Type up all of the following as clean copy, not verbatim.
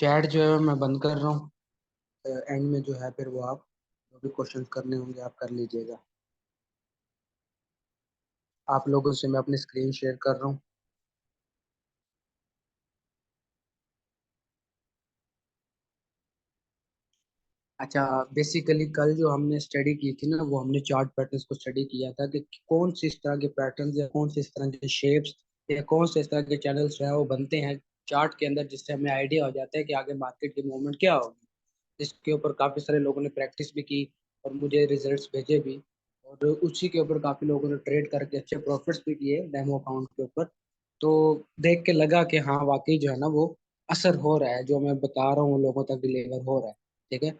Chat जो है मैं बंद कर रहा हूँ। एंड में जो है फिर वो आप जो भी क्वेश्चन करने होंगे आप कर लीजिएगा। आप लोगों से मैं अपनी स्क्रीन शेयर कर रहा हूँ। अच्छा, बेसिकली कल जो हमने स्टडी की थी ना, वो हमने चार्ट पैटर्न्स को स्टडी किया था कि कौन सी इस तरह के पैटर्न्स या कौन सी इस तरह के शेप्स या कौन से इस तरह के चैनल्स जो है वो बनते हैं चार्ट के अंदर, जिससे हमें आइडिया हो जाता है कि आगे मार्केट की मूवमेंट क्या होगी। इसके ऊपर काफ़ी सारे लोगों ने प्रैक्टिस भी की और मुझे रिजल्ट्स भेजे भी। और उसी के ऊपर काफ़ी लोगों ने ट्रेड करके अच्छे प्रॉफिट्स भी किए डेमो अकाउंट के ऊपर। तो देख के लगा कि हाँ, वाकई जो है ना वो असर हो रहा है, जो मैं बता रहा हूँ लोगों तक डिलीवर हो रहा है। ठीक है।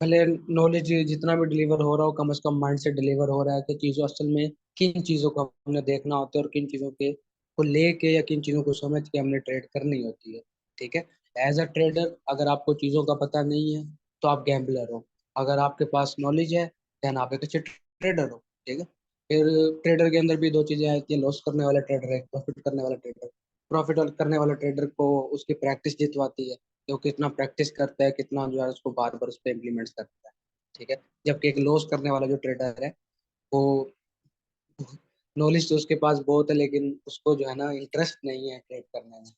भले नॉलेज जितना भी डिलीवर हो रहा हो, कम से कम माइंड से डिलीवर हो रहा है कि चीज़ों असल में किन चीज़ों को हमने देखना होता है और किन चीज़ों के को लेके या किन चीज़ों को समझ के हमने ट्रेड करनी होती है। ठीक है। एज अ ट्रेडर अगर आपको चीज़ों का पता नहीं है तो आप गैम्बलर हो। अगर आपके पास नॉलेज है देन आप एक अच्छे ट्रेडर हो। ठीक है। फिर ट्रेडर के अंदर भी दो चीज़ें आती हैं, लॉस करने वाला ट्रेडर है, प्रॉफिट करने वाला ट्रेडर। प्रॉफिट करने वाला ट्रेडर को उसकी प्रैक्टिस जितवाती है, तो कितना प्रैक्टिस करता है, कितना जो है उसको बार बार उस पर इम्प्लीमेंट करता है। ठीक है। जबकि एक लॉस करने वाला जो ट्रेडर है वो नॉलेज तो उसके पास बहुत है लेकिन उसको जो है ना इंटरेस्ट नहीं है ट्रेड करने में।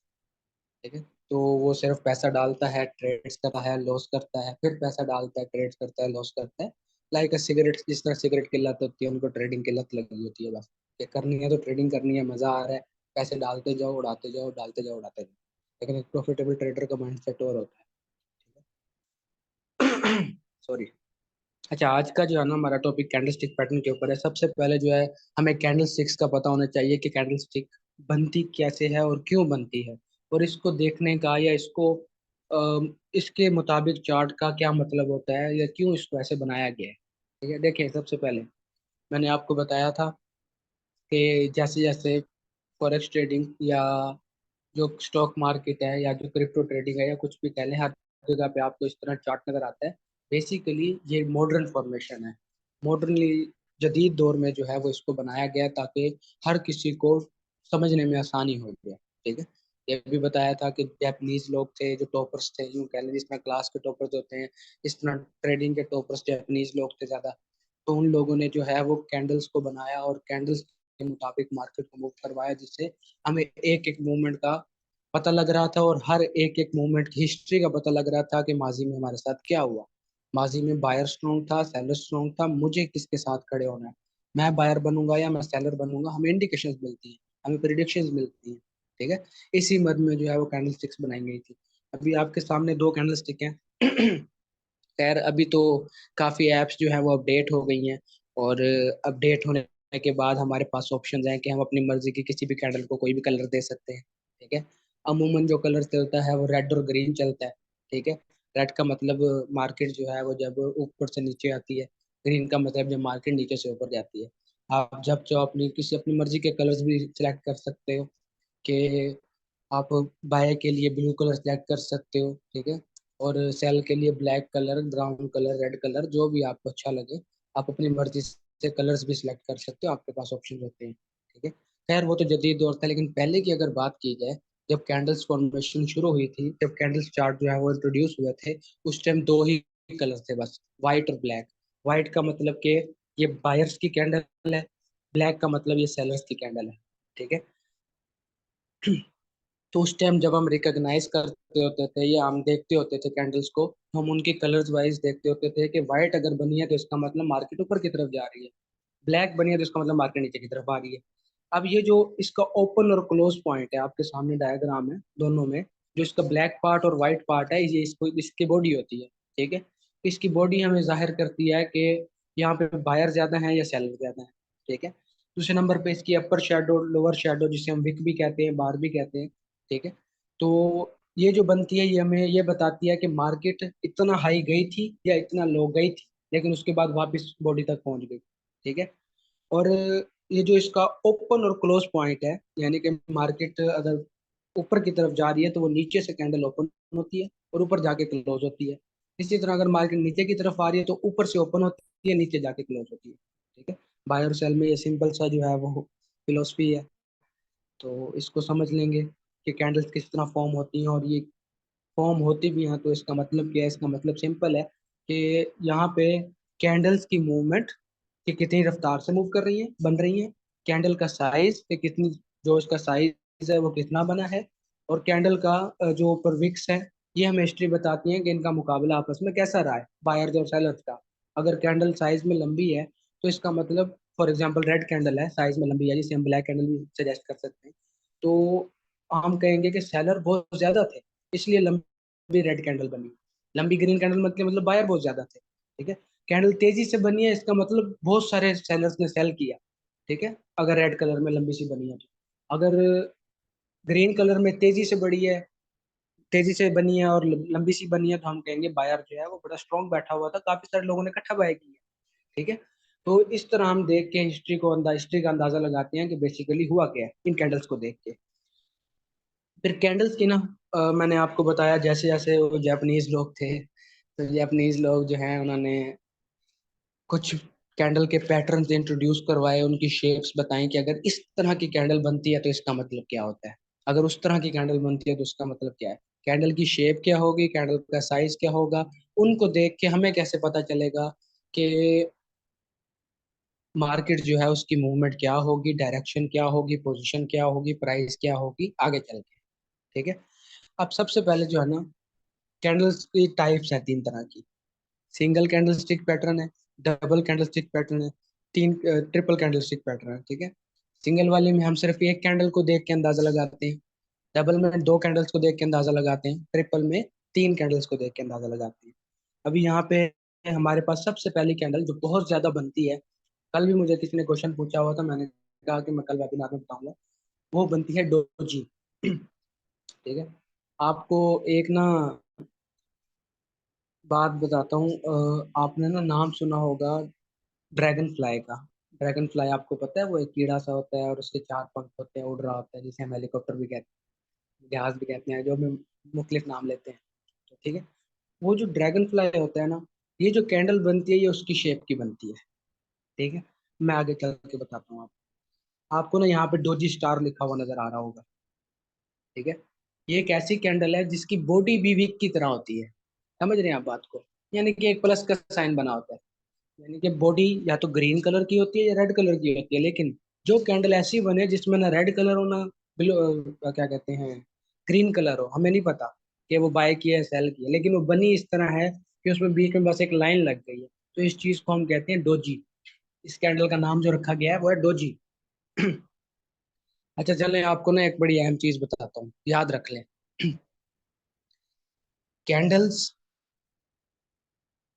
ठीक है। तो वो सिर्फ पैसा डालता है, ट्रेड्स करता है, लॉस करता है, फिर पैसा डालता है, ट्रेड्स करता है, लॉस करता है। लाइक सिगरेट, जिस तरह सिगरेट की लत होती है उनको ट्रेडिंग की लत लगी होती है। बस ये करनी है तो ट्रेडिंग करनी है, मजा आ रहा है, पैसे डालते जाओ, उड़ाते जाओ, डालते जाओ, उड़ाते जाओ। लेकिन एक प्रॉफिटेबल ट्रेडर का माइंड सेट और होता है। सॉरी। अच्छा, आज का जो है ना हमारा टॉपिक कैंडल स्टिक पैटर्न के ऊपर है। सबसे पहले जो है हमें कैंडल स्टिक्स का पता होना चाहिए कि कैंडल स्टिक बनती कैसे है और क्यों बनती है, और इसको देखने का या इसको इसके मुताबिक चार्ट का क्या मतलब होता है या क्यों इसको ऐसे बनाया गया है। ठीक है। देखिए, सबसे पहले मैंने आपको बताया था कि जैसे जैसे फॉरेक्स ट्रेडिंग या जो स्टॉक मार्केट है या जो क्रिप्टो ट्रेडिंग है या कुछ भी कह लें, हर जगह पे आपको इस तरह चार्ट नजर आता है। बेसिकली ये मॉडर्न फॉर्मेशन है। मॉडर्नली जदीद दौर में जो है वो इसको बनाया गया ताकि हर किसी को समझने में आसानी हो जाए। ठीक है। ये भी बताया था कि जापानीज लोग थे जो टॉपर्स थे, यूं कह लें जिस तरह क्लास के टॉपर्स होते हैं, इस तरह ट्रेडिंग के टॉपर्स जापानीज लोग थे ज्यादा। तो उन लोगों ने जो है वो कैंडल्स को बनाया और कैंडल्स के मुताबिक मार्केट को मूव करवाया, जिससे हमें एक एक मूवमेंट का पता लग रहा था और हर एक एक मूवमेंट की हिस्ट्री का पता लग रहा था कि माजी में हमारे साथ क्या हुआ। माजी में बायर स्ट्रॉन्ग था, सेलर स्ट्रॉन्ग था, मुझे किसके साथ खड़े होना है, मैं बायर बनूंगा या मैं सेलर बनूंगा, हमें इंडिकेशंस मिलती हैं, हमें प्रिडिक्शंस मिलती हैं। ठीक है। इसी मद में जो है वो कैंडल स्टिक्स बनाई गई थी। अभी आपके सामने दो कैंडल स्टिक हैं। खैर अभी तो काफ़ी ऐप्स जो है वो अपडेट हो गई हैं, और अपडेट होने के बाद हमारे पास ऑप्शन हैं कि हम अपनी मर्जी की किसी भी कैंडल को कोई भी कलर दे सकते हैं। ठीक है। अमूमन जो कलर चलता है वो रेड और ग्रीन चलता है। ठीक है। रेड का मतलब मार्केट जो है वो जब ऊपर से नीचे आती है, ग्रीन का मतलब जब मार्केट नीचे से ऊपर जाती है। आप जब चाहो अपनी किसी अपनी मर्जी के कलर्स भी सिलेक्ट कर सकते हो कि आप बाय के लिए ब्लू कलर सेलेक्ट कर सकते हो। ठीक है। और सेल के लिए black colour, brown colour, red colour, जो भी आपको अच्छा लगे आप अपनी मर्जी से कलर्स भी सिलेक्ट कर सकते हो, आपके पास ऑप्शन होते हैं। ठीक है। खैर वो तो जदीद दौर था, लेकिन पहले की अगर बात की जाए, जब कैंडल्स फॉर्मेशन शुरू हुई थी, जब कैंडल्स चार्ट जो है वो इंट्रोड्यूस हुए थे, उस टाइम दो ही कलर थे बस, व्हाइट और ब्लैक। व्हाइट का मतलब कि ये बायर्स की कैंडल है, ब्लैक का मतलब ये सेलर्स की कैंडल है। ठीक है। तो उस टाइम जब हम रिकॉग्नाइज करते होते थे या हम देखते होते थे कैंडल्स को, तो हम उनके कलर्स वाइज देखते होते थे कि व्हाइट अगर बनी है तो इसका मतलब मार्केट ऊपर की तरफ जा रही है, ब्लैक बनी है तो इसका मतलब मार्केट नीचे की तरफ आ रही है। अब ये जो इसका ओपन और क्लोज पॉइंट है, आपके सामने डायग्राम है दोनों में, जो इसका ब्लैक पार्ट और व्हाइट पार्ट है, ये इसको इसकी बॉडी होती है। ठीक है। इसकी बॉडी हमें जाहिर करती है कि यहाँ पे बायर ज्यादा है या सेलर ज्यादा है। ठीक है। दूसरे नंबर पे इसकी अपर शेडो, लोअर शेडो, जिसे हम विक भी कहते हैं, बार भी कहते हैं। ठीक है। तो ये जो बनती है ये हमें ये बताती है कि मार्केट इतना हाई गई थी या इतना लो गई थी, लेकिन उसके बाद वापस बॉडी तक पहुंच गई। ठीक है। और ये जो इसका ओपन और क्लोज पॉइंट है, यानी कि मार्केट अगर ऊपर की तरफ जा रही है तो वो नीचे से कैंडल ओपन होती है और ऊपर जाके क्लोज होती है। इसी तरह अगर मार्केट नीचे की तरफ आ रही है तो ऊपर से ओपन होती है, नीचे जाके क्लोज होती है। ठीक है। बाय और सेल में ये सिंपल सा जो है वो फिलोसफी है। तो इसको समझ लेंगे कि कैंडल्स किस तरह फॉर्म होती हैं और ये फॉर्म होती भी हैं तो इसका मतलब क्या है? इसका मतलब सिंपल है कि यहाँ पे कैंडल्स की मूवमेंट कि कितनी रफ्तार से मूव कर रही है, बन रही है। कैंडल का साइज कि कितनी, जो इसका साइज है वो कितना बना है। और कैंडल का जो ऊपर विक्स है, ये हमें हिस्ट्री बताती है कि इनका मुकाबला आपस में कैसा रहा है, बायर्स और सेलर्स का। अगर कैंडल साइज में लंबी है तो इसका मतलब, फॉर एग्जांपल रेड कैंडल है, साइज में लंबी है, जिसे हम ब्लैक कैंडल भी सजेस्ट कर सकते हैं, तो हम कहेंगे कि सेलर बहुत ज्यादा थे, इसलिए लंबी रेड कैंडल बनी। लंबी ग्रीन कैंडल मतलब बायर बहुत ज्यादा थे। ठीक है। कैंडल तेजी से बनी है, इसका मतलब बहुत सारे सेलर्स ने सेल किया। ठीक है। अगर रेड कलर में लंबी सी बनी है तो। अगर ग्रीन कलर में तेजी से बनी है और लंबी सी बनी है, तो हम कहेंगे बायर जो है वो बड़ा स्ट्रॉन्ग बैठा हुआ था, काफी सारे लोगों ने इकट्ठा बाय की है। ठीक है। तो इस तरह हम देख के हिस्ट्री का अंदाजा लगाते हैं कि बेसिकली हुआ क्या है इन कैंडल्स को देख के। फिर कैंडल्स की ना, मैंने आपको बताया जैसे जैसे वो जापानीज लोग थे, तो जापानीज लोग जो हैं उन्होंने कुछ कैंडल के पैटर्न्स इंट्रोड्यूस करवाए, उनकी शेप्स बताएं कि अगर इस तरह की कैंडल बनती है तो इसका मतलब क्या होता है, अगर उस तरह की कैंडल बनती है तो उसका मतलब क्या है, कैंडल की शेप क्या होगी, कैंडल का साइज क्या होगा। उनको देख के हमें कैसे पता चलेगा कि मार्केट जो है उसकी मूवमेंट क्या होगी, डायरेक्शन क्या होगी, पोजीशन क्या होगी, प्राइस क्या होगी आगे चल के। ठीक है। अब सबसे पहले जो है ना, कैंडल्स की टाइप्स है तीन तरह की। सिंगल कैंडल स्टिक पैटर्न है, डबल कैंडल स्टिक पैटर्न है, ट्रिपल कैंडल स्टिक पैटर्न है। ठीक है। सिंगल वाले में हम सिर्फ एक कैंडल को देख के अंदाजा लगाते हैं, डबल में दो कैंडल्स को देख के अंदाजा लगाते हैं, ट्रिपल में तीन कैंडल्स को देख के अंदाजा लगाते हैं। अभी यहाँ पे हमारे पास सबसे पहली कैंडल जो बहुत ज्यादा बनती है, कल भी मुझे किसी ने क्वेश्चन पूछा हुआ था, मैंने कहा कि मैं कल वेबिनार में बताऊंगा, वो बनती है डोजी। ठीक है। आपको एक ना बात बताता हूँ, आपने ना नाम सुना होगा ड्रैगन फ्लाई का। ड्रैगन फ्लाई आपको पता है, वो एक कीड़ा सा होता है और उसके चार पंख होते हैं, उड़ रहा होता है, जिसे हम हेलीकॉप्टर भी कहते हैं, जहाज भी कहते हैं, जो भी मुख्तलिफ नाम लेते हैं। तो ठीक है। वो जो ड्रैगन फ्लाई होता है ना, ये जो कैंडल बनती है ये उसकी शेप की बनती है। ठीक है। मैं आगे चल के बताता हूँ आपको ना यहाँ पे डोजी स्टार लिखा हुआ नजर आ रहा होगा। ठीक है। ये एक ऐसी कैंडल है जिसकी बॉडी भी वीक की तरह होती है। समझ रहे हैं आप बात को? यानी कि एक प्लस का साइन बना होता है। यानी कि बॉडी या तो ग्रीन कलर की होती है या रेड कलर की होती है, लेकिन जो कैंडल ऐसी बने जिसमें ना रेड कलर हो ना ब्लू, क्या कहते हैं, ग्रीन कलर हो, हमें नहीं पता कि वो बाय की है सेल की है, लेकिन वो बनी इस तरह है कि उसमें बीच में बस एक लाइन लग गई है, तो इस चीज को हम कहते हैं डोजी। इस कैंडल का नाम जो रखा गया है वो है डोजी। अच्छा चलें, आपको ना एक बड़ी अहम चीज बताता हूँ, याद रख लें। कैंडल्स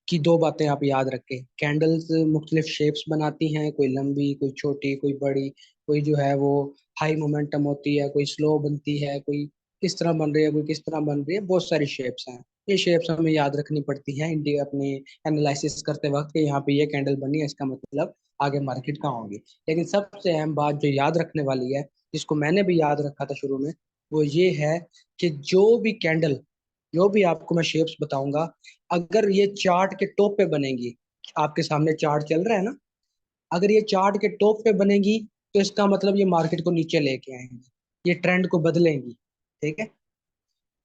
की दो बातें आप याद रखें। कैंडल्स मुख्तलिफ शेप्स बनाती हैं, कोई लंबी, कोई छोटी, कोई बड़ी, कोई जो है वो हाई मोमेंटम होती है, कोई स्लो बनती है, कोई किस तरह बन रही है, कोई किस तरह बन रही है, बहुत सारी शेप्स हैं। ये शेप्स हमें याद रखनी पड़ती हैं इंडिया अपने एनालिसिस करते वक्त कि यहाँ पे ये कैंडल बनी है, इसका मतलब आगे मार्केट कहाँ होगी। लेकिन सबसे अहम बात जो याद रखने वाली है, जिसको मैंने भी याद रखा था शुरू में, वो ये है कि जो भी आपको मैं शेप्स बताऊंगा, अगर ये चार्ट के टॉप पे बनेगी, आपके सामने चार्ट चल रहा है ना, अगर ये चार्ट के टॉप पे बनेगी तो इसका मतलब ये मार्केट को नीचे लेके आएंगी, ये ट्रेंड को बदलेंगी। ठीक है।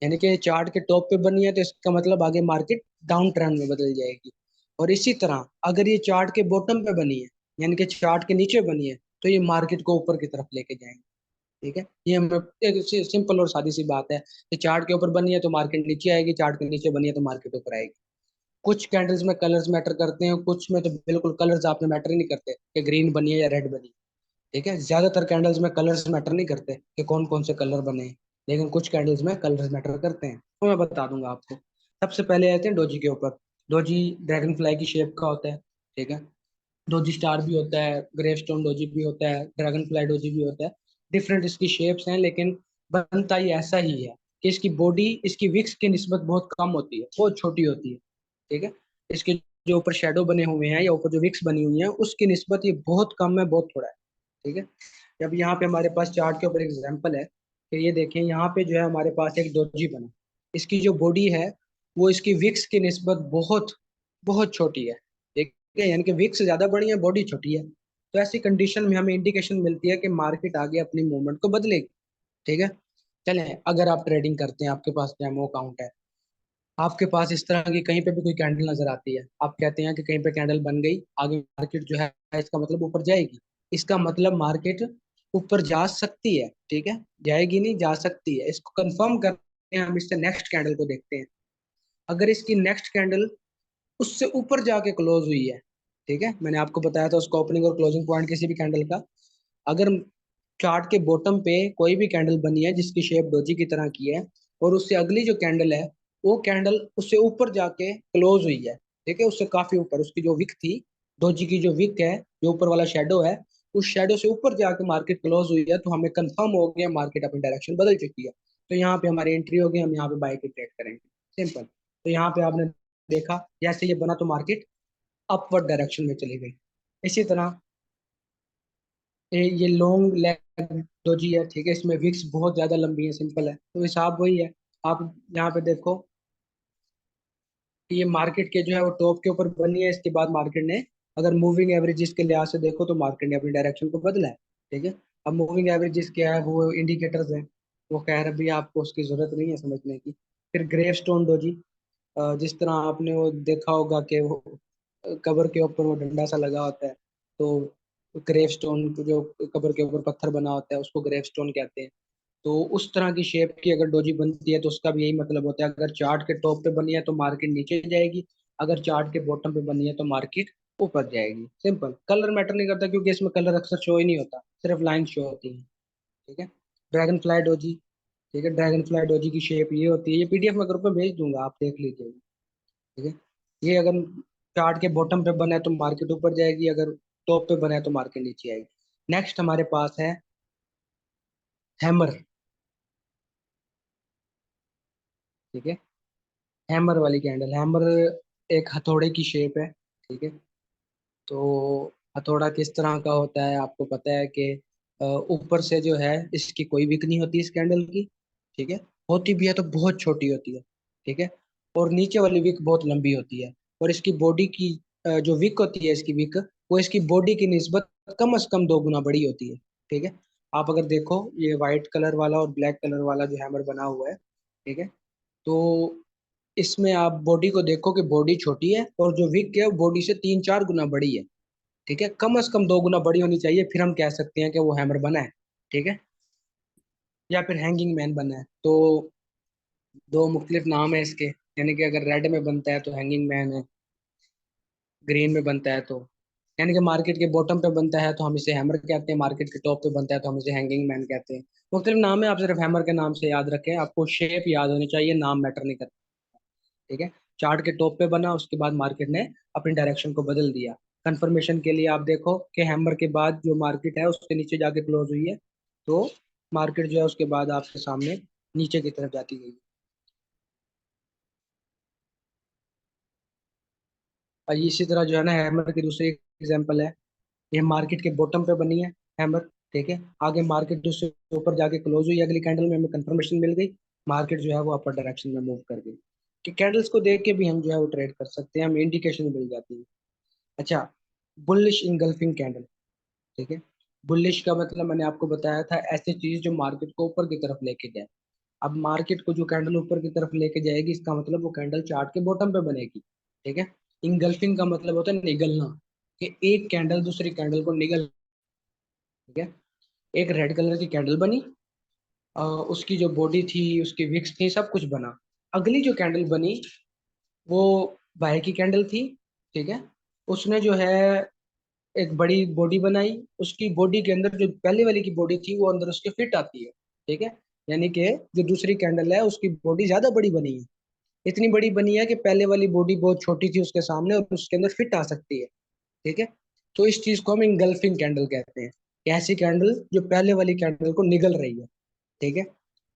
यानी कि चार्ट के टॉप पे बनी है तो इसका मतलब आगे मार्केट डाउन ट्रेंड में बदल जाएगी। और इसी तरह अगर ये चार्ट के बॉटम पे बनी है, यानी कि चार्ट के नीचे बनी है, तो ये मार्केट को ऊपर की तरफ लेके जाएंगे। ठीक है। ये हम एक सिंपल और सादी सी बात है कि चार्ट के ऊपर बनी है तो मार्केट नीचे आएगी, चार्ट के नीचे बनी है तो मार्केट ऊपर आएगी। कुछ कैंडल्स में कलर्स मैटर करते हैं, कुछ में तो बिल्कुल कलर्स आप में मैटर ही नहीं करते कि ग्रीन बनी है या रेड बनी है। ठीक है। ज्यादातर कैंडल्स में कलर्स मैटर नहीं करते कि कौन कौन से कलर बने हैं, लेकिन कुछ कैंडल्स में कलर्स मैटर करते हैं, तो मैं बता दूंगा आपको। सबसे पहले आते हैं डोजी के ऊपर। डोजी ड्रैगन फ्लाई की शेप का होता है। ठीक है। डोजी स्टार भी होता है, ग्रेवस्टोन डोजी भी होता है, ड्रैगन फ्लाई डोजी भी होता है। डिफरेंट इसकी शेप्स हैं, लेकिन बनता ही ऐसा ही है कि इसकी बॉडी इसकी विक्स की निस्बत बहुत कम होती है, बहुत छोटी होती है। ठीक है। इसके जो ऊपर शेडो बने हुए हैं या ऊपर जो विक्स बनी हुई है उसकी निस्बत ये बहुत कम है, बहुत थोड़ा है। ठीक है। जब यहाँ पे हमारे पास चार्ट के ऊपर एग्जांपल है कि ये देखें, यहाँ पे जो है हमारे पास एक डोजी बना, इसकी जो बॉडी है वो इसकी विक्स की निस्बत बहुत बहुत छोटी है। ठीक है। यानी कि विक्स ज्यादा बड़ी है, बॉडी छोटी है। तो ऐसी कंडीशन में हमें इंडिकेशन मिलती है कि मार्केट आगे अपनी मूवमेंट को बदलेगी। ठीक है। चलें, अगर आप ट्रेडिंग करते हैं, आपके पास डेमो अकाउंट है, आपके पास इस तरह की कहीं पे भी कोई कैंडल नजर आती है, आप कहते हैं कि कहीं पे कैंडल बन गई, आगे मार्केट जो है इसका मतलब ऊपर जाएगी, इसका मतलब मार्केट ऊपर जा सकती है, ठीक है, जाएगी नहीं, जा सकती है। इसको कंफर्म करते हैं हम, इससे नेक्स्ट कैंडल को देखते हैं। अगर इसकी नेक्स्ट कैंडल उससे ऊपर जाके क्लोज हुई है, ठीक है, मैंने आपको बताया था उसका ओपनिंग और क्लोजिंग पॉइंट किसी भी कैंडल का। अगर चार्ट के बॉटम पे कोई भी कैंडल बनी है जिसकी शेप डोजी की तरह की है, और उससे अगली जो कैंडल है वो कैंडल उससे ऊपर जाके क्लोज हुई है, ठीक है, उससे काफी ऊपर, उसकी जो विक थी, डोजी की जो विक है, जो ऊपर वाला शेडो है, उस शेडो से ऊपर जाके मार्केट क्लोज हुई है, तो हमें कंफर्म हो गया मार्केट अपनी डायरेक्शन बदल चुकी है। तो यहाँ पे हमारी एंट्री होगी, हम यहाँ पे बाय की ट्रेड करेंगे, सिंपल। तो यहाँ पे आपने देखा जैसे ये बना तो मार्केट अपवर्ड डायरेक्शन में चली गई। इसी तरह ये लॉन्ग लेग डोजी है, ठीक है, इसमें विक्स बहुत ज्यादा लंबी है, सिंपल है, तो हिसाब वही है। आप यहाँ पे देखो कि ये मार्केट के जो है वो टॉप के ऊपर बनी है, इसके बाद मार्केट ने अगर मूविंग एवरेजेस के लिहाज से देखो तो मार्केट ने अपनी डायरेक्शन को बदला है, ठीक है। अब मूविंग एवरेजेस क्या है, वो इंडिकेटर्स हैं, वो खैर अभी आपको उसकी जरूरत नहीं है समझने की। फिर ग्रेव स्टोन डोजी, जिस तरह आपने वो देखा होगा कि वो कबर के ऊपर वो डंडा सा लगा होता है, तो ग्रेव स्टोन जो कबर के ऊपर पत्थर बना होता है उसको ग्रेव स्टोन कहते हैं। तो उस तरह की शेप की अगर डोजी बनती है तो उसका भी यही मतलब होता है, अगर चार्ट के टॉप पे बनी है तो मार्केट नीचे जाएगी, अगर चार्ट के बॉटम पे बनी है तो मार्केट ऊपर जाएगी, सिंपल। कलर मैटर नहीं करता क्योंकि इसमें कलर अक्सर शो ही नहीं होता, सिर्फ लाइन शो होती है, ठीक है। ड्रैगन फ्लाई डोजी, ठीक है, ड्रैगन फ्लाई डोजी की शेप ये होती है, ये पीडीएफ में ग्रुप में भेज दूंगा, आप देख लीजिएगा, ठीक है। ये अगर चार्ट के बॉटम पे बना है तो मार्केट ऊपर जाएगी, अगर टॉप पे बना है तो मार्केट नीचे आएगी। नेक्स्ट हमारे पास है हैमर, ठीक है, हैमर वाली कैंडल। हैमर एक हथौड़े की शेप है, ठीक है। तो हथौड़ा किस तरह का होता है आपको पता है कि ऊपर से जो है इसकी कोई विक नहीं होती इस कैंडल की, ठीक है, होती भी है तो बहुत छोटी होती है, ठीक है, और नीचे वाली विक बहुत लंबी होती है, और इसकी बॉडी की जो विक होती है इसकी विक, वो इसकी बॉडी की निस्बत कम से कम 2 गुना बड़ी होती है, ठीक है। आप अगर देखो ये व्हाइट कलर वाला और ब्लैक कलर वाला जो हैमर बना हुआ है, ठीक है, तो इसमें आप बॉडी को देखो कि बॉडी छोटी है और जो विक है वो बॉडी से 3-4 गुना बड़ी है, ठीक है, कम से कम 2 गुना बड़ी होनी चाहिए, फिर हम कह सकते हैं कि वो हैमर बना है, ठीक है, या फिर हैंगिंग मैन बना है। तो दो मुख्तलिफ नाम है इसके, यानी कि अगर रेड में बनता है तो हैंगिंग मैन है, ग्रीन में बनता है तो, यानी कि मार्केट के बॉटम पे बनता है तो हम इसे हैमर कहते हैं, मार्केट के टॉप पे बनता है तो हम इसे हैंगिंग मैन कहते हैं। मुख्तलिफ नाम है, आप सिर्फ हैमर के नाम से याद रखें, आपको शेप याद होनी चाहिए, नाम मैटर नहीं करता, ठीक है। चार्ट के टॉप पे बना, उसके बाद मार्केट ने अपनी डायरेक्शन को बदल दिया। कंफर्मेशन के लिए आप देखो कि हैमर के बाद जो मार्केट है उसके नीचे जाके क्लोज हुई है, तो मार्केट जो है उसके बाद आपके सामने नीचे की तरफ जाती गई। और इसी तरह जो है ना हैमर की दूसरी एग्जांपल है, ये मार्केट के बॉटम पे बनी है हैमर, ठीक है, आगे मार्केट दूसरे ऊपर जाके क्लोज हुई, अगली कैंडल में हमें कंफर्मेशन मिल गई, मार्केट जो है वो अपर डायरेक्शन में मूव कर गई, कि कैंडल्स को देख के भी हम जो है वो ट्रेड कर सकते हैं, हमें इंडिकेशन मिल जाती है। अच्छा, बुलिश इंगल्फिंग कैंडल, ठीक है, बुलिश का मतलब मैंने आपको बताया था ऐसी चीज जो मार्केट को ऊपर की तरफ लेके जाए। अब मार्केट को जो कैंडल ऊपर की तरफ लेके जाएगी इसका मतलब वो कैंडल चार्ट के बॉटम पे बनेगी, ठीक है। इंगल्फिंग का मतलब होता है निगलना, कि एक कैंडल दूसरी कैंडल को निगल, ठीक है। एक रेड कलर की कैंडल बनी, उसकी जो बॉडी थी, उसकी विक्स थी, सब कुछ बना। अगली जो कैंडल बनी वो बाय की कैंडल थी, ठीक है, उसने जो है एक बड़ी बॉडी बनाई, उसकी बॉडी के अंदर जो पहले वाली की बॉडी थी वो अंदर उसके फिट आती है, ठीक है, यानी कि जो दूसरी कैंडल है उसकी बॉडी ज्यादा बड़ी बनी है, इतनी बड़ी बनी है कि पहले वाली बॉडी बहुत छोटी थी उसके सामने और उसके अंदर फिट आ सकती है, ठीक है। तो इस चीज को हम इंगल्फिंग कैंडल कहते हैं, कि ऐसी कैंडल जो पहले वाली कैंडल को निगल रही है, ठीक है।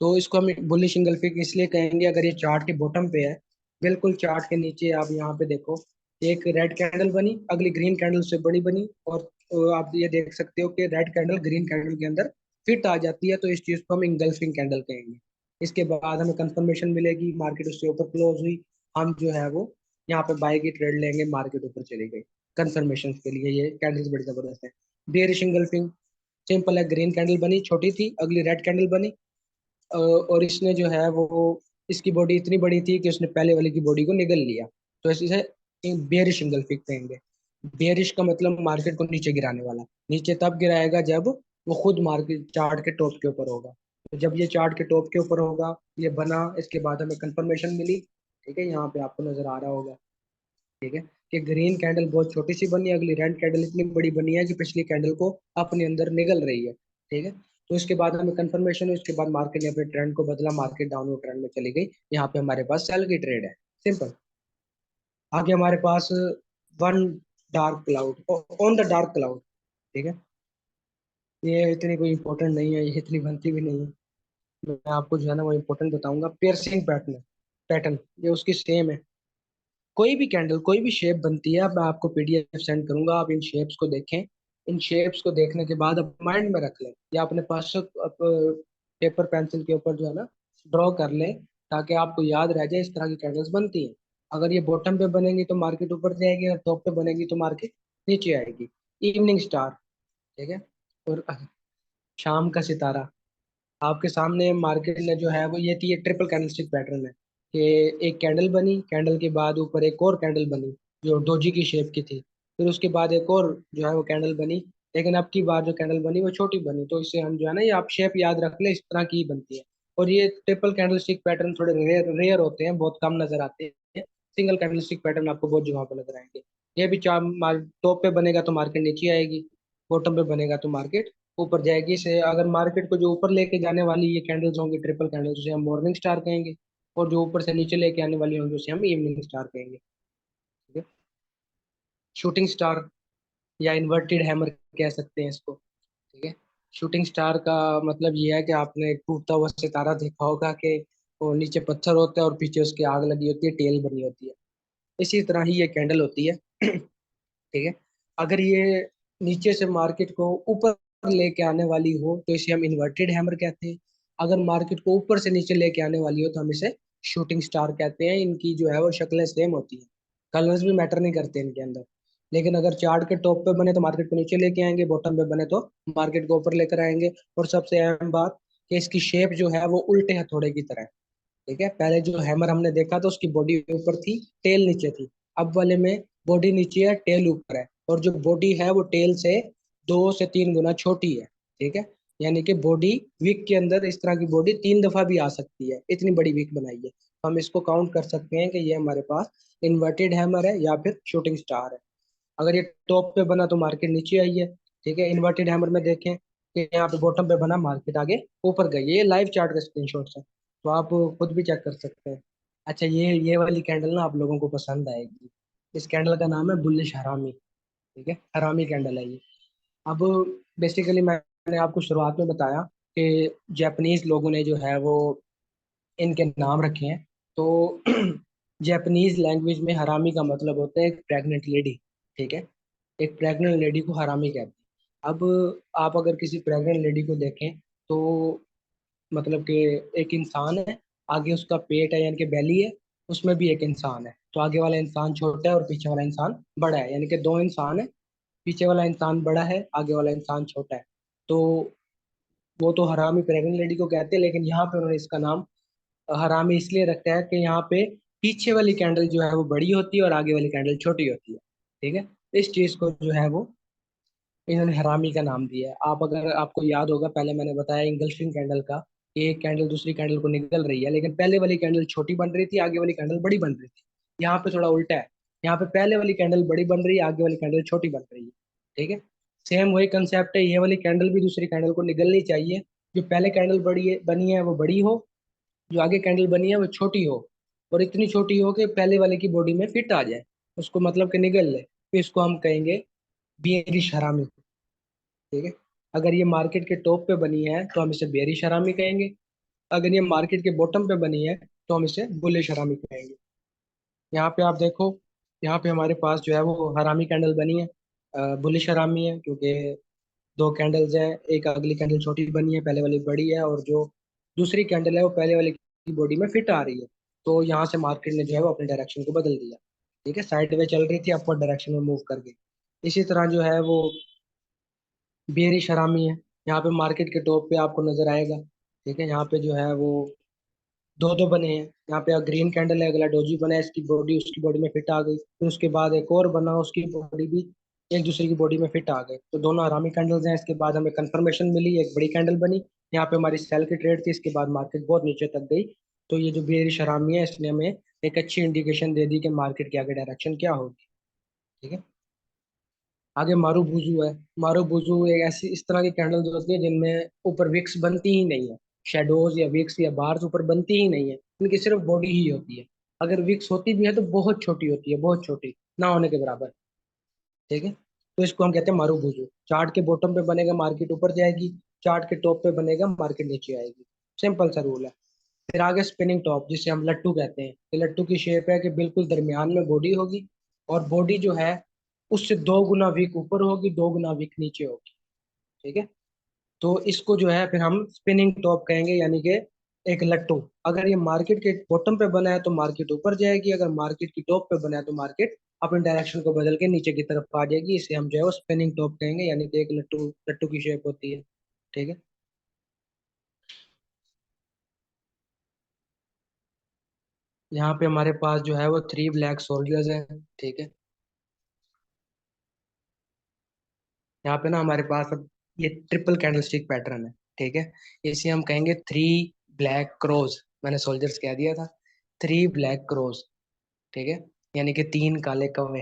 तो इसको हम बुलिश इंगल्फिंग इसलिए कहेंगे अगर ये चार्ट के बॉटम पे है, बिल्कुल चार्ट के नीचे आप यहाँ पे देखो, एक रेड कैंडल बनी, अगली ग्रीन कैंडल से बड़ी बनी, और आप ये देख सकते हो कि रेड कैंडल ग्रीन कैंडल के अंदर फिट आ जाती है, तो इस चीज को हम इंगल्फिंग कैंडल कहेंगे। इसके बाद हमें कंफर्मेशन मिलेगी, मार्केट उससे ऊपर क्लोज हुई, हम जो है वो यहाँ पे बाय की ट्रेड लेंगे, मार्केट ऊपर चली गई। कंफर्मेशन के लिए ये कैंडल्स बड़ी जबरदस्त है। बेयरिश इंगल्फिंग सिंपल है, ग्रीन कैंडल बनी छोटी थी, अगली रेड कैंडल बनी, और इसने जो है वो इसकी बॉडी इतनी बड़ी थी कि उसने पहले वाले की बॉडी को निगल लिया। तो ऐसे बेयरिश इंगल्फिंग कहेंगे। बेयरिश का मतलब मार्केट को नीचे गिराने वाला। नीचे तब गिराएगा जब वो खुद मार्केट चार्ट के टॉप के ऊपर होगा। तो जब ये चार्ट के टॉप के ऊपर होगा, ये बना, इसके बाद हमें कंफर्मेशन मिली। ठीक है, यहाँ पे आपको नजर आ रहा होगा। ठीक है, कि ग्रीन कैंडल बहुत छोटी सी बनी है, अगली रेड कैंडल इतनी बड़ी बनी है कि पिछली कैंडल को अपने अंदर निगल रही है। ठीक है, तो इसके बाद हमें कंफर्मेशन हुई, उसके बाद मार्केट ने अपने ट्रेंड को बदला, मार्केट डाउनवर्ड ट्रेंड में चली गई। यहाँ पे हमारे पास सेल की ट्रेड है, सिंपल। आगे हमारे पास one dark cloud, on the dark cloud. ठीक है, ये इतनी कोई इंपॉर्टेंट नहीं है, ये इतनी बनती भी नहीं है। मैं आपको जो है ना वो इंपॉर्टेंट बताऊंगा। पियर्सिंग पैटर्न, पैटर्न ये उसकी सेम है। कोई भी कैंडल, कोई भी शेप बनती है, अब मैं आपको पीडीएफ सेंड करूंगा, आप इन शेप्स को देखें। इन शेप्स को देखने के बाद आप माइंड में रख लें, या अपने पास पेपर पेंसिल के ऊपर जो है ना ड्रॉ कर लें, ताकि आपको याद रह जाए इस तरह की कैंडल्स बनती हैं। अगर ये बॉटम पे बनेंगी तो मार्केट ऊपर जाएगी, और टॉप पे बनेगी तो मार्केट नीचे आएगी। Evening star. ठीक है, और शाम का सितारा। आपके सामने मार्केट ने जो है वो ये थी, ये ट्रिपल कैंडलस्टिक पैटर्न है, कि एक कैंडल बनी, कैंडल के बाद ऊपर एक और कैंडल बनी जो डोजी की शेप की थी, फिर उसके बाद एक और जो है वो कैंडल बनी। लेकिन अब की बार जो कैंडल बनी वो छोटी बनी, तो इससे हम जो है ना, ये आप शेप याद रख ले, इस तरह की ही बनती है। और ये ट्रिपल कैंडलस्टिक पैटर्न थोड़े रेयर रेयर होते हैं, बहुत कम नजर आते हैं। सिंगल कैंडलस्टिक पैटर्न आपको बहुत जगह पे नजर आएंगे। ये भी चार, टॉप पे बनेगा तो मार्केट नीचे आएगी, बॉटम पे बनेगा तो मार्केट ऊपर जाएगी। से अगर मार्केट को जो ऊपर लेके जाने वाली ये कैंडल्स होंगी, ट्रिपल कैंडल्स, उसे हम मॉर्निंग स्टार कहेंगे। और जो ऊपर से नीचे लेके आने वाली होंगी उसे हम इवनिंग स्टार कहेंगे। ठीक है, शूटिंग स्टार या इन्वर्टेड हैमर कह सकते हैं इसको। ठीक है, शूटिंग स्टार का मतलब ये है कि आपने एक टूटता हुआ सितारा देखा होगा, कि वो नीचे पत्थर होता है और पीछे उसकी आग लगी होती है, टेल बनी होती है। इसी तरह ही ये कैंडल होती है। ठीक है, अगर ये नीचे से मार्केट को ऊपर लेके आने वाली हो तो इसे हम इन्वर्टेड हैमर कहते हैं। अगर मार्केट को ऊपर से नीचे लेके आने वाली हो तो हम इसे शूटिंग स्टार कहते हैं। इनकी जो है वो शक्लें सेम होती हैं, कलर्स भी मैटर नहीं करते इनके अंदर। लेकिन अगर चार्ट के टॉप पे बने तो मार्केट को नीचे लेके आएंगे, बॉटम पे बने तो मार्केट को ऊपर लेकर आएंगे। और सबसे अहम बात, कि इसकी शेप जो है वो उल्टे हथौड़े की तरह है। ठीक है, पहले जो हैमर हमने देखा था उसकी बॉडी ऊपर थी, टेल नीचे थी। अब वाले में बॉडी नीचे है, टेल ऊपर है, और जो बॉडी है वो टेल से 2 से 3 गुना छोटी है। ठीक है, यानी कि बॉडी, वीक के अंदर इस तरह की बॉडी 3 दफा भी आ सकती है, इतनी बड़ी वीक बनाई है। तो हम इसको काउंट कर सकते हैं कि ये हमारे पास इन्वर्टेड हैमर है या फिर शूटिंग स्टार है। अगर ये टॉप पे बना तो मार्केट नीचे आई है। ठीक है, इन्वर्टेड हैमर में देखें कि यहाँ पे बॉटम पे बना, मार्केट आगे ऊपर गई है। ये लाइव चार्ट का स्क्रीनशॉट है, तो आप खुद भी चेक कर सकते हैं। अच्छा, ये वाली कैंडल ना आप लोगों को पसंद आएगी। इस कैंडल का नाम है बुलिश हरामी। ठीक है, हरामी कैंडल है ये। अब बेसिकली मैंने आपको शुरुआत में बताया कि जापानीज लोगों ने जो है वो इनके नाम रखे हैं। तो जापानीज लैंग्वेज में हरामी का मतलब होता है एक प्रेग्नेंट लेडी। ठीक है, एक प्रेग्नेंट लेडी को हरामी कहते हैं। अब आप अगर किसी प्रेग्नेंट लेडी को देखें तो मतलब कि एक इंसान है, आगे उसका पेट है यानी कि बेली है, उसमें भी एक इंसान है। तो आगे वाला इंसान छोटा है और पीछे वाला इंसान बड़ा है, यानी कि 2 इंसान है। पीछे वाला इंसान बड़ा है, आगे वाला इंसान छोटा है। तो वो तो हरामी प्रेग्नेंट लेडी को कहते हैं, लेकिन यहाँ पे उन्होंने इसका नाम हरामी इसलिए रखा है कि यहाँ पे पीछे वाली कैंडल जो है वो बड़ी होती है और आगे वाली कैंडल छोटी होती है। ठीक है, इस चीज को जो है वो इन्होंने हरामी का नाम दिया है। आप अगर आपको याद होगा, पहले मैंने बताया इंगल्फिंग कैंडल का, कि एक कैंडल दूसरी कैंडल को निकल रही है, लेकिन पहले वाली कैंडल छोटी बन रही थी, आगे वाली कैंडल बड़ी बन रही थी। यहाँ पे थोड़ा उल्टा है, यहाँ पे पहले वाली कैंडल बड़ी बन रही है, आगे वाली कैंडल छोटी बन रही है। ठीक है, सेम वही कंसेप्ट है, ये वाली कैंडल भी दूसरी कैंडल को निकलनी चाहिए। जो पहले कैंडल बड़ी है, बनी है वो बड़ी हो, जो आगे कैंडल बनी है वो छोटी हो, और इतनी छोटी हो कि पहले वाले की बॉडी में फिट आ जाए, उसको मतलब कि निगल ले, तो इसको हम कहेंगे बेरिश हरामी। ठीक है, अगर ये मार्केट के टॉप पे बनी है तो हम इसे बेरिश हरामी कहेंगे। अगर ये मार्केट के बॉटम पे बनी है तो हम इसे बुलिश हरामी कहेंगे। यहाँ पे आप देखो, यहाँ पे हमारे पास जो है वो हरामी कैंडल बनी है, बुलिश हरामी है, क्योंकि 2 कैंडल्स हैं, एक अगली कैंडल छोटी बनी है, पहले वाली बड़ी है, और जो दूसरी कैंडल है वो पहले वाले की बॉडी में फिट आ रही है। तो यहाँ से मार्केट ने जो है वो अपने डायरेक्शन को बदल दिया। ठीक है, साइड में चल रही थी, अपवर्ड डायरेक्शन में मूव कर गई। इसी तरह जो है वो बेरिश हरामी है, यहाँ पे मार्केट के टॉप पे आपको नजर आएगा। ठीक है, यहाँ पे जो है वो दो दो बने हैं। यहाँ पे ग्रीन कैंडल है, अगला डोजी बना है, इसकी बॉडी उसकी बॉडी में फिट आ गई। फिर उसके बाद एक और बना, उसकी बॉडी भी एक दूसरे की बॉडी में फिट आ गए, तो दोनों आरामी कैंडल्स हैं। इसके बाद हमें कंफर्मेशन मिली, एक बड़ी कैंडल बनी। यहाँ पे हमारी सेल की ट्रेड थी, इसके बाद मार्केट बहुत नीचे तक गई। तो ये जो बेरिश हरामी है, इसने हमें एक अच्छी इंडिकेशन दे दी कि मार्केट की आगे डायरेक्शन क्या होगी। ठीक है। आगे मारू बुजू है। मारू बुजू एक ऐसी इस तरह की कैंडल्स होती है जिनमें ऊपर विक्स बनती ही नहीं है। शेडोज या विक्स या बार्स ऊपर बनती ही नहीं है, इनकी सिर्फ बॉडी ही होती है। अगर विक्स होती भी है तो बहुत छोटी होती है, बहुत छोटी, ना होने के बराबर। ठीक है। तो इसको हम कहते हैं मारू बुजू। चार्ट के बॉटम पे बनेगा, मार्केट ऊपर जाएगी। चार्ट के टॉप पे बनेगा, मार्केट नीचे आएगी। सिंपल सा रूल है। फिर आगे स्पिनिंग टॉप, जिसे हम लट्टू कहते हैं। ये लट्टू की शेप है कि बिल्कुल दरमियान में बॉडी होगी, और बॉडी जो है उससे दो गुना वीक ऊपर होगी, दो गुना वीक नीचे होगी। ठीक है। तो इसको जो है फिर हम स्पिनिंग टॉप कहेंगे, यानी कि एक लट्टू। अगर ये मार्केट के बॉटम पे बना है तो मार्केट ऊपर जाएगी, अगर मार्केट की टॉप पे बना है तो मार्केट अपनी डायरेक्शन को बदल के नीचे की तरफ आ जाएगी। इसे हम जो है वो स्पिनिंग टॉप कहेंगे, यानी कि एक लट्टू लट्टू की शेप होती है। ठीक है। यहाँ पे हमारे पास जो है वो थ्री ब्लैक सोल्जर्स हैं। ठीक है। यहाँ पे ना हमारे पास अब ये ट्रिपल कैंडलस्टिक पैटर्न है। ठीक है। इसे हम कहेंगे थ्री ब्लैक क्रोज। मैंने सोल्जर्स कह दिया था। Three black crows. ठीक है। यानी कि तीन काले कौवे।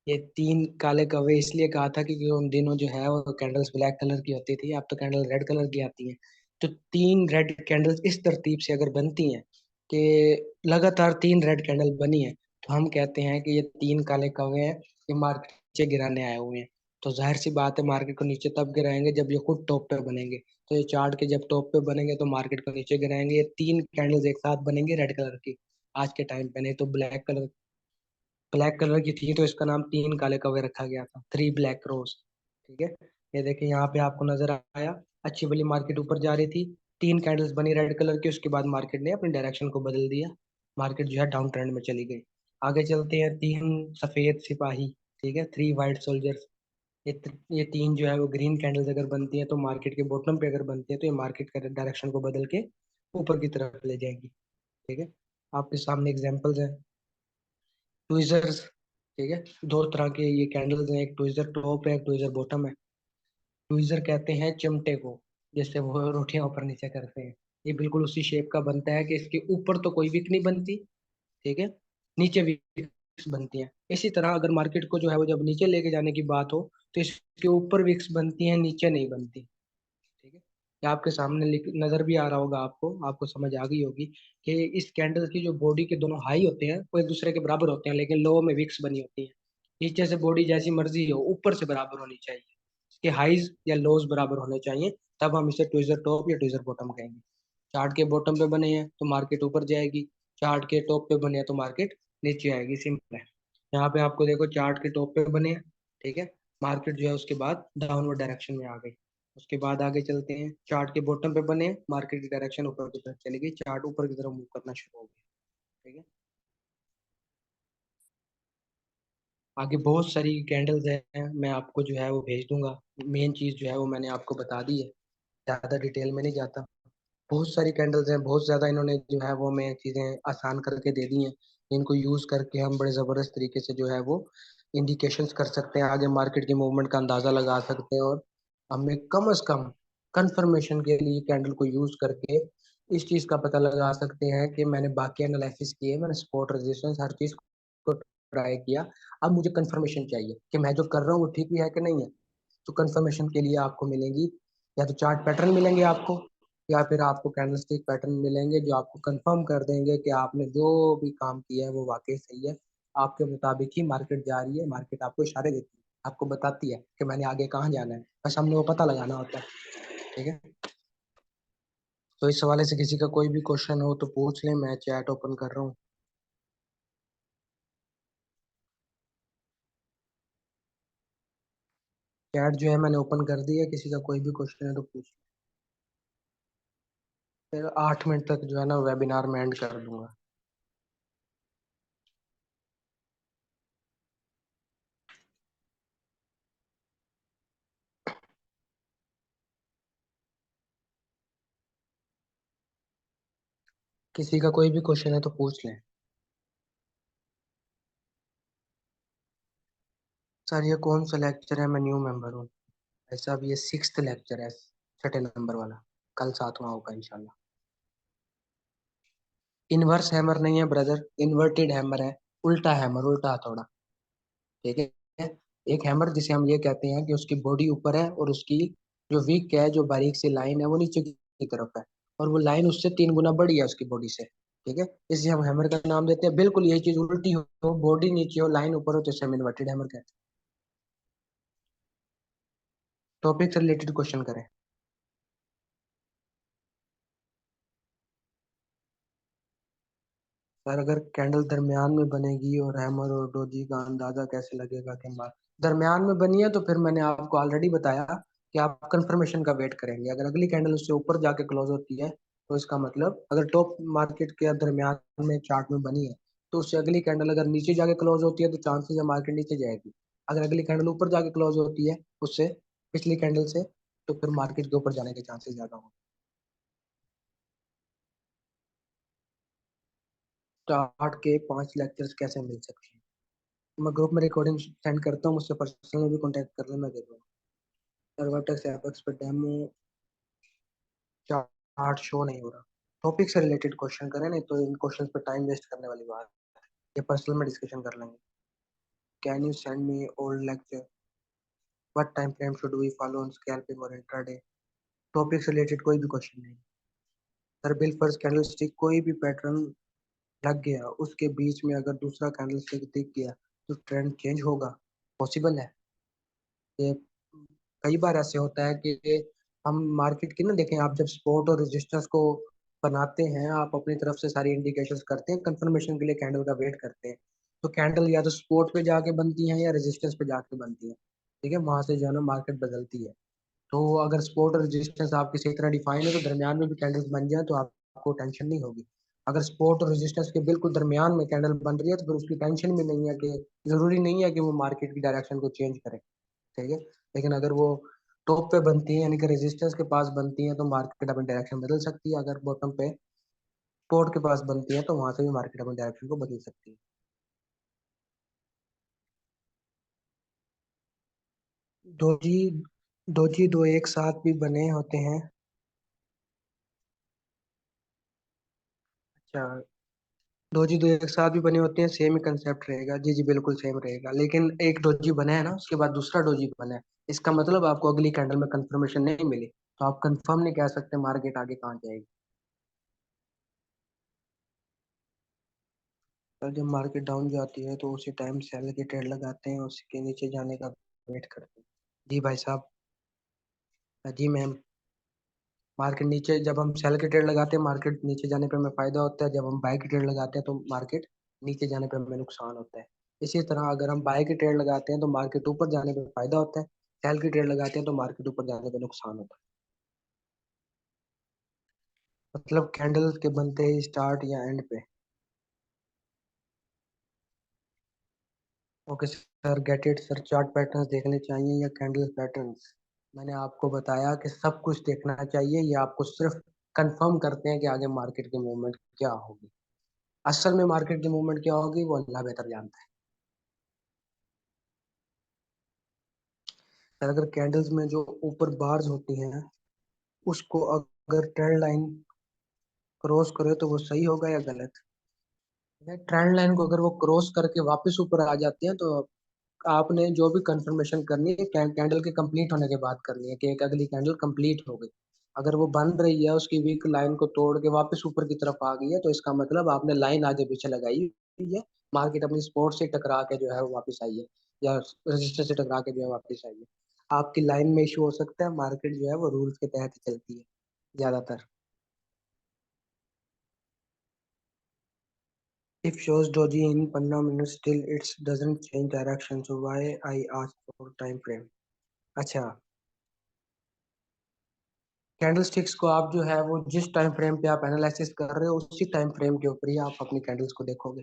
ये तीन काले कौवे इसलिए कहा था क्योंकि उन दिनों जो है वो कैंडल्स ब्लैक कलर की होती थी, अब तो कैंडल रेड कलर की आती हैं। तो तीन रेड कैंडल्स इस तरतीब से अगर बनती हैं कि लगातार तीन रेड कैंडल बनी है, तो हम कहते हैं कि ये तीन काले कौवे हैं, ये मार्केट नीचे गिराने आए हुए हैं। तो जाहिर सी बात है, मार्केट को नीचे तब गिराएंगे जब ये खुद टॉप पे बनेंगे। तो ये चार्ट के जब टॉप पे बनेंगे तो मार्केट को नीचे गिराएंगे। ये तीन कैंडल्स एक साथ बनेंगे रेड कलर की। आज के टाइम पे नहीं तो ब्लैक कलर की थी, तो इसका नाम तीन काले कौवे रखा गया था, थ्री ब्लैक रोज। ठीक है। ये देखिए यहाँ पे आपको नजर आया, अच्छी वाली मार्केट ऊपर जा रही थी, तीन कैंडल्स बनी रेड कलर की, उसके बाद मार्केट ने अपनी डायरेक्शन को बदल दिया। मार्केट जो है डाउन ट्रेंड में चली गई। आगे चलते हैं, तीन सफेद सिपाही। ठीक है, थ्री वाइट सोल्जर्स। ये तीन जो है वो ग्रीन कैंडल्स अगर बनती हैं तो मार्केट के बॉटम पे अगर बनती है तो ये मार्केट का डायरेक्शन को बदल के ऊपर की तरफ ले जाएगी। ठीक है। आपके सामने एग्जांपल्स हैं। ट्विजर्स। ठीक है। दो तरह के ये कैंडल्स हैं, एक ट्विजर टॉप है, एक ट्विजर बॉटम है। ट्विजर कहते हैं चिमटे को, जिससे वो रोटियां ऊपर नीचे करते हैं। ये बिल्कुल उसी शेप का बनता है कि इसके ऊपर तो कोई विक नहीं बनती। ठीक है। नीचे विक्स बनती हैं। इसी तरह अगर मार्केट को जो है वो जब नीचे लेके जाने की बात हो, तो इसके ऊपर विक्स बनती हैं, नीचे नहीं बनती। ठीक है। ये आपके सामने नजर भी आ रहा होगा, आपको आपको समझ आ गई होगी कि इस कैंडल की जो बॉडी के दोनों हाई होते हैं वो एक दूसरे के बराबर होते हैं, लेकिन लो में विक्स बनी होती है। नीचे से बॉडी जैसी मर्जी हो, ऊपर से बराबर होनी चाहिए। इसके हाईज या लोज बराबर होने चाहिए, तब हम इसे ट्विजर टॉप या ट्विजर बॉटम कहेंगे। चार्ट के बॉटम पे बने हैं तो मार्केट ऊपर जाएगी, चार्ट के टॉप पे बने हैं तो मार्केट नीचे आएगी। सिंपल है। यहाँ पे आपको देखो, चार्ट के टॉप पे बने हैं। ठीक है। मार्केट जो है उसके बाद डाउनवर्ड डायरेक्शन में आ गई। उसके बाद आगे चलते हैं, चार्ट के बॉटम पे बने, मार्केट की डायरेक्शन ऊपर की तरफ चली गई, चार्ट ऊपर की तरफ मूव करना शुरू हो गया। ठीक है। आगे बहुत सारी कैंडल्स हैं, मैं आपको जो है वो भेज दूंगा। मेन चीज जो है वो मैंने आपको बता दी है, ज्यादा डिटेल में नहीं जाता। बहुत सारी कैंडल्स हैं, बहुत ज्यादा इन्होंने जो है वो हमें चीजें आसान करके दे दी हैं। इनको यूज करके हम बड़े जबरदस्त तरीके से जो है वो इंडिकेशंस कर सकते हैं, आगे मार्केट की मूवमेंट का अंदाजा लगा सकते हैं, और हमें कम से कम कंफर्मेशन के लिए कैंडल को यूज करके इस चीज का पता लगा सकते हैं कि मैंने बाकी एनालिसिस किए, मैंने सपोर्ट रेजिस्टेंस हर चीज को ट्राई किया। अब मुझे कंफर्मेशन चाहिए कि मैं जो कर रहा हूँ वो ठीक भी है कि नहीं है। तो कंफर्मेशन के लिए आपको मिलेंगी, या तो चार्ट पैटर्न मिलेंगे आपको, या फिर आपको कैंडलस्टिक पैटर्न मिलेंगे जो आपको कंफर्म कर देंगे कि आपने जो भी काम किया है वो वाकई सही है। आपके मुताबिक ही मार्केट जा रही है, मार्केट आपको इशारे देती है, आपको बताती है कि मैंने आगे कहाँ जाना है, बस हमने वो पता लगाना होता है। ठीक है। तो इस हवाले से किसी का कोई भी क्वेश्चन हो तो पूछ लें, मैं चैट ओपन कर रहा हूँ। चैट जो है मैंने ओपन कर दी है, किसी का कोई भी क्वेश्चन है तो पूछ। फिर 8 मिनट तक जो है ना वेबिनार में एंड कर दूंगा। किसी का कोई भी क्वेश्चन है तो पूछ लें। सर ये कौन सा लेक्चर है, मैं न्यू मेंबर हूँ। ऐसा भी ये सिक्स्थ लेक्चर है, छठे नंबर वाला। कल सातवां होगा इंशाल्लाह। इनवर्स हैमर नहीं है ब्रदर, इन्वर्टेड हैमर है। उल्टा हैमर, उल्टा हथौड़ा। ठीक है। एक हैमर जिसे हम ये कहते हैं कि उसकी बॉडी ऊपर है और उसकी जो विक है, जो बारीक सी लाइन है, वो नीचे की तरफ है। और वो लाइन उससे 3 गुना बड़ी है उसकी बॉडी से। ठीक है। इसे हम हैमर का नाम देते हैं। बिल्कुल यही चीज उल्टी हो, बॉडी नीचे हो, लाइन ऊपर हो, तो इसे हम इन्वर्टेड हैमर कहते हैं। टॉपिक से रिलेटेड क्वेश्चन करें। सर अगर कैंडल दरमियान में बनेगी और हैमर और डोजी का अंदाजा कैसे लगेगा कि मार दरमियान में बनी है, तो फिर मैंने आपको ऑलरेडी बताया कि आप कंफर्मेशन का वेट करेंगे। अगर अगली कैंडल उससे ऊपर जाके क्लोज होती है, तो इसका मतलब अगर टॉप मार्केट के दरमियान में चार्ट में बनी है, तो उससे अगली कैंडल अगर नीचे जाके क्लोज होती है तो चांसेस है मार्केट नीचे जाएगी। अगर अगली कैंडल ऊपर जाके क्लोज होती है उससे, पिछली कैंडल से, तो फिर मार्केट के ऊपर जाने के चांसेस ज्यादा होंगे। स्टार्ट के 5 लेक्चर्स कैसे मिल सकते हैं? मैं ग्रुप में रिकॉर्डिंग सेंड करता हूँ, मुझसे पर्सनल में भी कांटेक्ट कर लेना, दे दूँगा। सर्वाटेक्स एपेक्स पे डेमो चार्ट शो नहीं हो रहा। टॉपिक से रिलेटेड क्वेश्चन करें, नहीं तो इन क्वेश्चंस पे टाइम वेस्ट करने वाली बात। ये पर्सनल में डिस्कशन कर लेंगे। Can you send me old lecture, what time frame should we follow on scalping और इंट्राडे? टॉपिक से रिलेटेड कोई भी क्वेश्चन नहीं। सर बिल फर्स्ट कैंडलस्टिक कोई भी पैटर्न लग गया, उसके बीच में अगर दूसरा कैंडलस्टिक दिख गया, तो ट्रेंड चेंज होगा? पॉसिबल है ये। कई बार ऐसे होता है कि हम मार्केट की ना देखें, आप जब सपोर्ट और रेजिस्टेंस को बनाते हैं, आप अपनी तरफ से सारी इंडिकेशंस करते हैं, कंफर्मेशन के लिए कैंडल का वेट करते हैं। तो कैंडल या तो सपोर्ट पे जाके बनती है या रेजिस्टेंस पे जाके बनती है। ठीक है, वहां से जो है ना मार्केट बदलती है। तो अगर सपोर्ट और रेजिस्टेंस आपकी सही तरह डिफाइन है, तो दरमियान में भी कैंडल्स बन जाए तो आपको टेंशन नहीं होगी। अगर सपोर्ट और रेजिस्टेंस के बिल्कुल दरमियान में कैंडल बन रही है, तो फिर उसकी टेंशन भी नहीं है कि जरूरी नहीं है कि वो मार्केट की डायरेक्शन को चेंज करे। ठीक है। लेकिन अगर वो टॉप पे बनती है, यानी कि रेजिस्टेंस के पास बनती है, तो मार्केट अपनी डायरेक्शन बदल सकती है। अगर बॉटम पे सपोर्ट के पास बनती है, तो वहां से भी मार्केट अपनी डायरेक्शन को बदल सकती है। डोजी डोजी दो एक साथ भी बने होते हैं? अच्छा, डोजी दो एक साथ भी बने होते हैं, सेम ही कंसेप्ट रहेगा। जी जी बिल्कुल सेम रहेगा, लेकिन एक डोजी बना है ना, उसके बाद दूसरा डोजी बना है। इसका मतलब आपको अगली कैंडल में कंफर्मेशन नहीं मिली, तो आप कंफर्म नहीं कह सकते मार्केट आगे कहाँ जाएगी। पर जब मार्केट डाउन जाती है तो उसी टाइम सेल के ट्रेड लगाते हैं, उसके नीचे जाने का वेट करते हैं। जी भाई साहब। जी मैम। मार्केट नीचे, जब हम सेल के ट्रेड लगाते हैं मार्केट नीचे जाने पे हमें फायदा होता है, जब हम बाय के ट्रेड लगाते हैं तो मार्केट नीचे जाने पे हमें नुकसान होता है। इसी तरह अगर हम बाय के ट्रेड लगाते हैं तो मार्केट ऊपर जाने पे फायदा होता है, सेल की ट्रेड लगाते हैं तो मार्केट ऊपर जाने पे नुकसान होता है। मतलब कैंडल के बनते ही स्टार्ट या एंड पे? Okay sir, get it sir. Chart patterns देखने चाहिए या कैंडल पैटर्न्स? मैंने आपको बताया कि सब कुछ देखना चाहिए, ये आपको सिर्फ कंफर्म करते हैं कि आगे मार्केट की मूवमेंट क्या होगी। असल में मार्केट की मूवमेंट क्या होगी वो अल्लाह बेहतर जानता है। सर अगर कैंडल्स में जो ऊपर बार्स होती हैं, उसको अगर ट्रेंड लाइन क्रॉस करे तो वो सही होगा या गलत? ट्रेंड लाइन को अगर वो क्रॉस करके वापस ऊपर आ जाते हैं, तो आपने जो भी कंफर्मेशन करनी है कैंडल के कंप्लीट होने के बाद करनी है कि एक अगली कैंडल कंप्लीट हो गई। अगर वो बन रही है, उसकी वीक लाइन को तोड़ के वापस ऊपर की तरफ आ गई है, तो इसका मतलब आपने लाइन आगे पीछे लगाई हुई है। मार्केट अपनी सपोर्ट से टकरा के जो है वो वापस आई है, या रजिस्टर से टकरा के जो है वापस आई है। आपकी लाइन में इशू हो सकता है, मार्केट जो है वो रूल्स के तहत ही चलती है ज्यादातर। If shows doji in Panna minutes still it doesn't change direction, so why I ask for time frame? अच्छा, कैंडलस्टिक्स को आप जो है वो जिस टाइम फ्रेम पे आप एनालिसिस कर रहे हो, उसी टाइम फ्रेम के ऊपर ही आप अपनी कैंडल्स को देखोगे।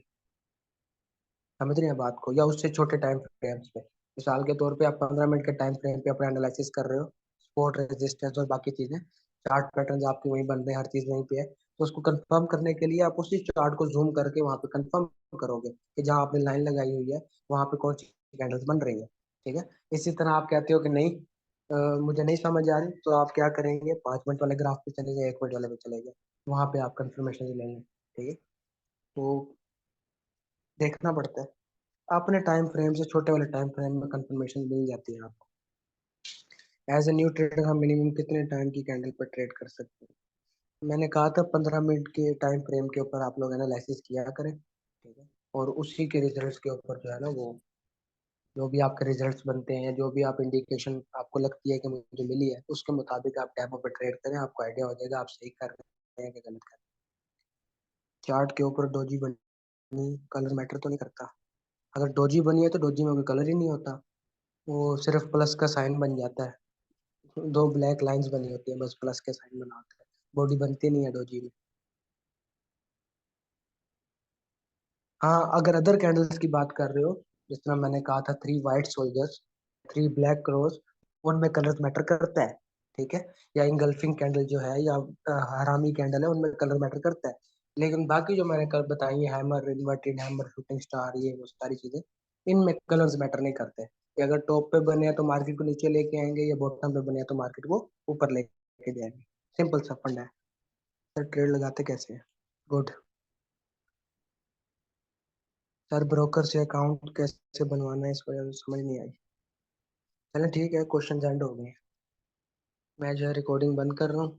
समझ रहे हैं बात को, या उससे छोटे टाइम फ्रेम्स पे? मिसाल के तौर पे आप 15 मिनट के टाइम फ्रेम पे अपना एनालिसिस कर रहे हो, सपोर्ट रेजिस्टेंस और बाकी चीजें, चार्ट पैटर्न आपके वहीं बन रहे हैं, हर चीज वहीं पे है। तो उसको कंफर्म करने के लिए आप उसी चार्ट को जूम करके वहां पे कंफर्म करोगे कि जहां आपने लाइन लगाई हुई है वहां पे कौन सी कैंडल्स बन रही है। ठीक है। इसी तरह आप कहते हो कि नहीं, मुझे नहीं समझ आ रही, तो आप क्या करेंगे, 5 मिनट वाले ग्राफ पे चले गए, 1 मिनट वाले पे चले गए, वहां पे आप कंफर्मेशन लेंगे। ठीक है। तो देखना पड़ता है, अपने टाइम फ्रेम से छोटे वाले टाइम फ्रेम में कंफर्मेशन मिल जाती है आपको। एज ए न्यू ट्रेडर हम मिनिमम कितने टाइम की कैंडल पर ट्रेड कर सकते हैं? मैंने कहा था 15 मिनट के टाइम फ्रेम के ऊपर आप लोग एनालिसिस किया करें। ठीक है। और उसी के रिजल्ट्स के ऊपर जो है ना, वो जो भी आपके रिजल्ट्स बनते हैं, जो भी आप इंडिकेशन आपको लगती है कि मुझे मिली है, उसके मुताबिक आप टैबों पर ट्रेड करें, आपको आइडिया हो जाएगा आप सही कर रहे हैं कि गलत कर रहे हैं। चार्ट के ऊपर डोजी बनी, कलर मैटर तो नहीं करता। अगर डोजी बनी है तो डोजी में कोई कलर ही नहीं होता, वो सिर्फ प्लस का साइन बन जाता है। दो ब्लैक लाइंस बनी होती है, बस प्लस के साइन बना होता है, बॉडी बनती नहीं है डोजी में। हाँ, अगर अदर कैंडल्स की बात कर रहे हो, जिस तरह मैंने कहा था 3 व्हाइट सोल्जर्स, 3 ब्लैक क्रोस, उनमें कलर मैटर करता है। ठीक है। या इंगल्फिंग कैंडल जो है, या हरामी कैंडल है, उनमें कलर मैटर करता है। लेकिन बाकी जो मैंने कल बताई है, hammer, inverted hammer, shooting star, ये वो सारी चीजें, इनमें कलर्स मैटर नहीं करते। कि अगर टॉप पे बने हैं तो मार्केट को नीचे लेके आएंगे, या बॉटम पे बने हैं तो मार्केट को ऊपर लेके जाएंगे। सिंपल सा फंडा है। सर ट्रेड लगाते कैसे हैं? गुड। सर ब्रोकर से अकाउंट कैसे बनवाना है, इस वजह से समझ नहीं आई। चलें ठीक है, क्वेश्चन एंड हो गए। मैं जो है रिकॉर्डिंग बंद कर रहा हूँ।